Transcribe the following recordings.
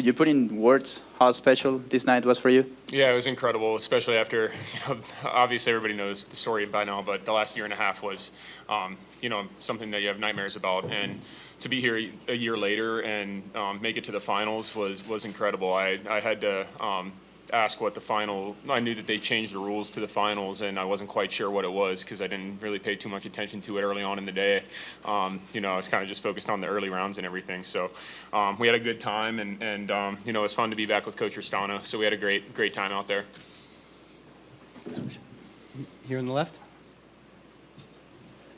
Could you put in words how special this night was for you? Yeah, it was incredible, especially after, obviously everybody knows the story by now, but the last year and a half was, something that you have nightmares about. And to be here a year later and make it to the finals was incredible. I had to ask what the final, I knew that they changed the rules to the finals, and I wasn't quite sure what it was because I didn't really pay too much attention to it early on in the day. I was kind of just focused on the early rounds and everything. So we had a good time, and it was fun to be back with Coach Ristano. So we had a great time out there. Here on the left.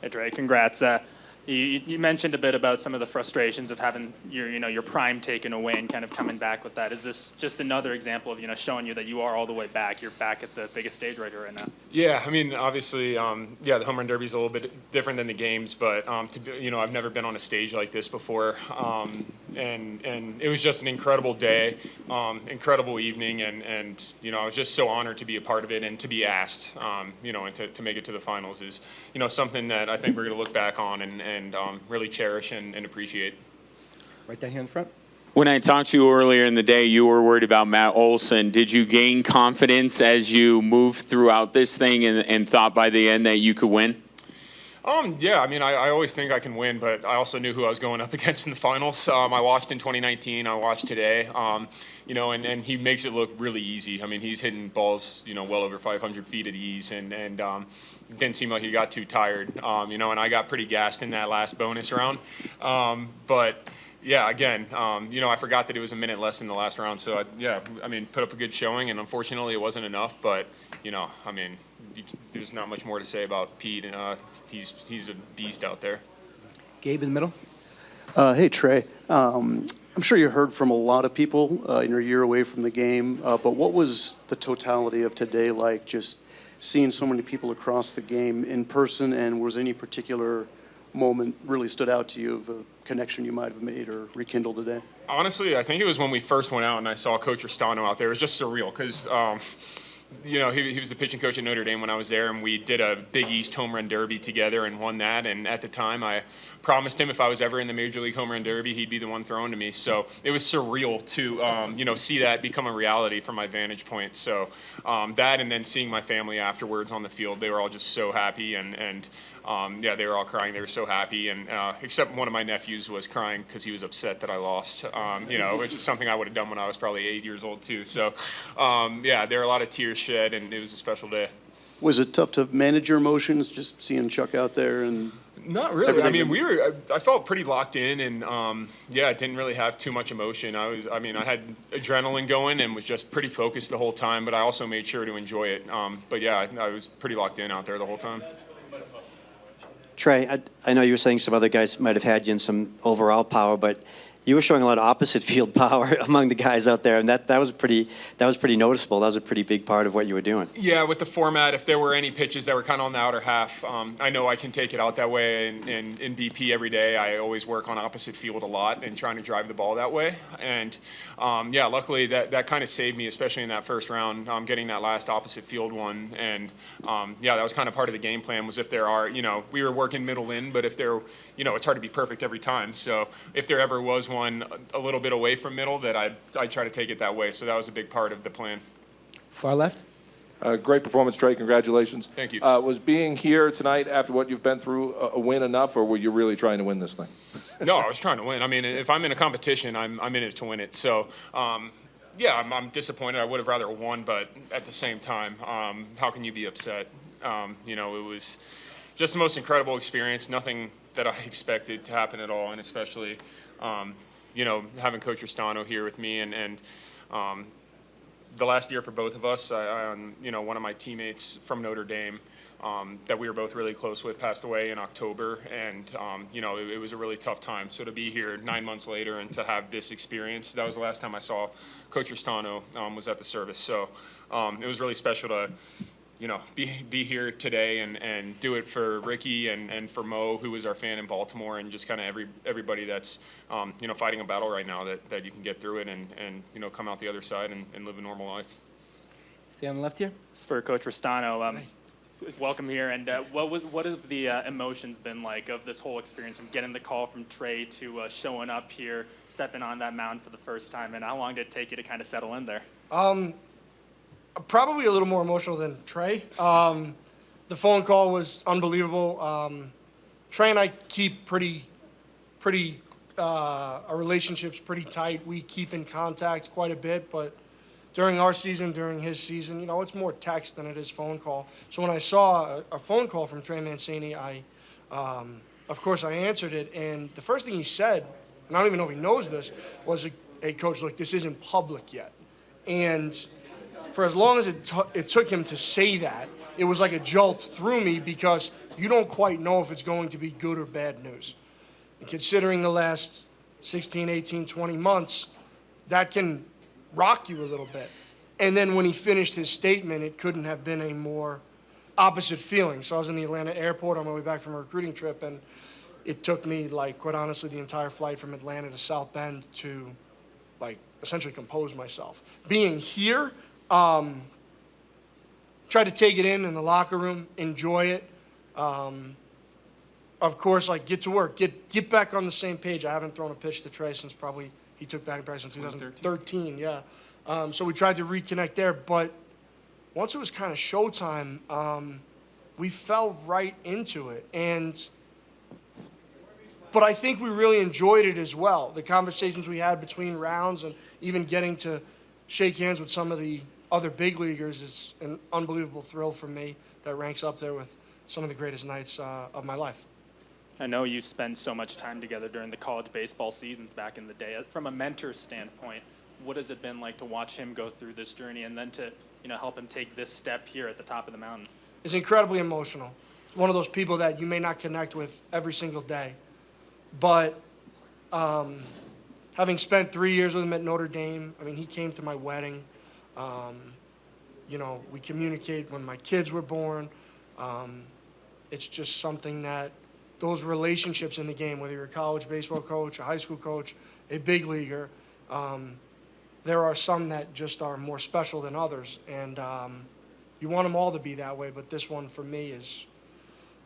Hey, Trey, congrats. You mentioned a bit about some of the frustrations of having your prime taken away and kind of coming back with that. Is this just another example of showing you that you are all the way back? You're back at the biggest stage right here right now. Yeah, I mean, obviously, the home run derby is a little bit different than the games, but I've never been on a stage like this before, and it was just an incredible day, incredible evening, and I was just so honored to be a part of it and to be asked, and to make it to the finals is something that I think we're going to look back on and really cherish and appreciate. Right down here in front. When I talked to you earlier in the day, you were worried about Matt Olsen. Did you gain confidence as you moved throughout this thing and thought by the end that you could win? Yeah, I mean, I always think I can win, but I also knew who I was going up against in the finals. I watched in 2019. I watched today, and he makes it look really easy. I mean, he's hitting balls, well over 500 feet at ease, and it didn't seem like he got too tired, and I got pretty gassed in that last bonus round. But yeah, again, I forgot that it was a minute less in the last round. So, put up a good showing, and unfortunately it wasn't enough. But, there's not much more to say about Pete. He's a beast out there. Gabe in the middle. Hey, Trey. I'm sure you heard from a lot of people in your year away from the game, but what was the totality of today like, just seeing so many people across the game in person, and was any particular moment really stood out to you of a connection you might have made or rekindled today? Honestly, I think it was when we first went out and I saw Coach Ristano out there. It was just surreal because, he was the pitching coach at Notre Dame when I was there, and we did a Big East home run derby together and won that. And at the time, I promised him if I was ever in the Major League home run derby, he'd be the one thrown to me. So it was surreal to, see that become a reality from my vantage point. So that, and then seeing my family afterwards on the field, they were all just so happy, and they were all crying. They were so happy, and except one of my nephews was crying because he was upset that I lost, which is something I would have done when I was probably 8 years old too. So, there were a lot of tears shed, and it was a special day. Was it tough to manage your emotions, just seeing Chuck out there? And not really. I mean, I felt pretty locked in, and I didn't really have too much emotion. I had adrenaline going and was just pretty focused the whole time, but I also made sure to enjoy it. I was pretty locked in out there the whole time. Trey, I know you were saying some other guys might have had you in some overall power, but you were showing a lot of opposite field power among the guys out there, and that was pretty noticeable. That was a pretty big part of what you were doing. Yeah, with the format, if there were any pitches that were kind of on the outer half, I know I can take it out that way. And in BP every day, I always work on opposite field a lot and trying to drive the ball that way. And luckily that kind of saved me, especially in that first round, getting that last opposite field one. And that was kind of part of the game plan. Was if there are, we were working middle in, but if there, it's hard to be perfect every time. So if there ever was one a little bit away from middle, that I'd try to take it that way. So that was a big part of the plan. Far left. Great performance, Trey. Congratulations. Thank you. Was being here tonight after what you've been through a win enough, or were you really trying to win this thing? No, I was trying to win. I mean, if I'm in a competition, I'm in it to win it. So, I'm disappointed. I would have rather won, but at the same time, how can you be upset? It was just the most incredible experience. Nothing that I expected to happen at all, and especially, having Coach Ristano here with me, and the last year for both of us, one of my teammates from Notre Dame that we were both really close with passed away in October, and it was a really tough time. So to be here 9 months later and to have this experience, that was the last time I saw Coach Ristano was at the service. So it was really special to be here today and do it for Ricky and for Mo, who was our fan in Baltimore, and just kind of everybody that's fighting a battle right now that you can get through it and come out the other side and live a normal life. Stay on the left here. It's for Coach Ristano. Welcome here. And what have the emotions been like of this whole experience from getting the call from Trey to showing up here, stepping on that mound for the first time, and how long did it take you to kind of settle in there? Probably a little more emotional than Trey. The phone call was unbelievable. Trey and I keep our relationship's pretty tight. We keep in contact quite a bit, but during our season, during his season, you know, it's more text than it is phone call. So when I saw a phone call from Trey Mancini, of course, I answered it. And the first thing he said, and I don't even know if he knows this, was, "Hey, Coach, look, this isn't public yet." And for as long as it took him to say that, it was like a jolt through me because you don't quite know if it's going to be good or bad news. And considering the last 16, 18, 20 months, that can rock you a little bit. And then when he finished his statement, it couldn't have been a more opposite feeling. So I was in the Atlanta airport on my way back from a recruiting trip, and it took me, like, quite honestly, the entire flight from Atlanta to South Bend to, like, essentially compose myself. Being here, try to take it in the locker room, enjoy it. Of course, like, get to work, get back on the same page. I haven't thrown a pitch to Trey since probably he took batting practice in 2013. Yeah. So we tried to reconnect there, but once it was kind of showtime, we fell right into it. But I think we really enjoyed it as well. The conversations we had between rounds and even getting to shake hands with some of the other big leaguers is an unbelievable thrill for me that ranks up there with some of the greatest nights of my life. I know you spend so much time together during the college baseball seasons back in the day. From a mentor standpoint, what has it been like to watch him go through this journey and then to, you know, help him take this step here at the top of the mountain? It's incredibly emotional. It's one of those people that you may not connect with every single day. But having spent 3 years with him at Notre Dame, I mean, he came to my wedding. You know, we communicate when my kids were born. It's just something that those relationships in the game, whether you're a college baseball coach, a high school coach, a big leaguer, there are some that just are more special than others. And you want them all to be that way, but this one for me is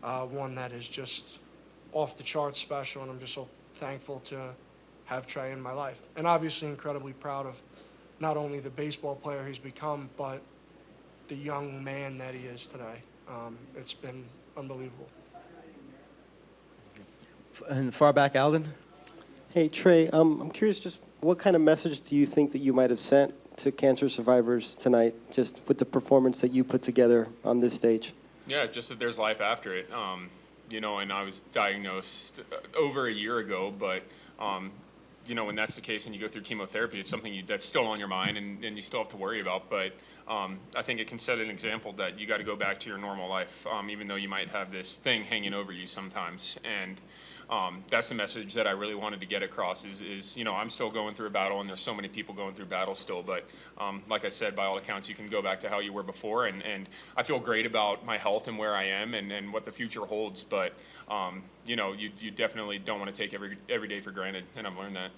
one that is just off the charts special, and I'm just so thankful to have Trey in my life. And obviously incredibly proud of not only the baseball player he's become, but the young man that he is today. It's been unbelievable. And far back, Alden. Hey, Trey, I'm curious, just what kind of message do you think that you might have sent to cancer survivors tonight, just with the performance that you put together on this stage? Yeah, just that there's life after it. You know, and I was diagnosed over a year ago, but you know, when that's the case and you go through chemotherapy, it's something that's still on your mind and you still have to worry about. But I think it can set an example that you got to go back to your normal life, even though you might have this thing hanging over you sometimes. And that's the message that I really wanted to get across is, you know, I'm still going through a battle, and there's so many people going through battles still. But like I said, by all accounts, you can go back to how you were before. And I feel great about my health and where I am and what the future holds. But, you know, you definitely don't want to take every day for granted, and I've learned that.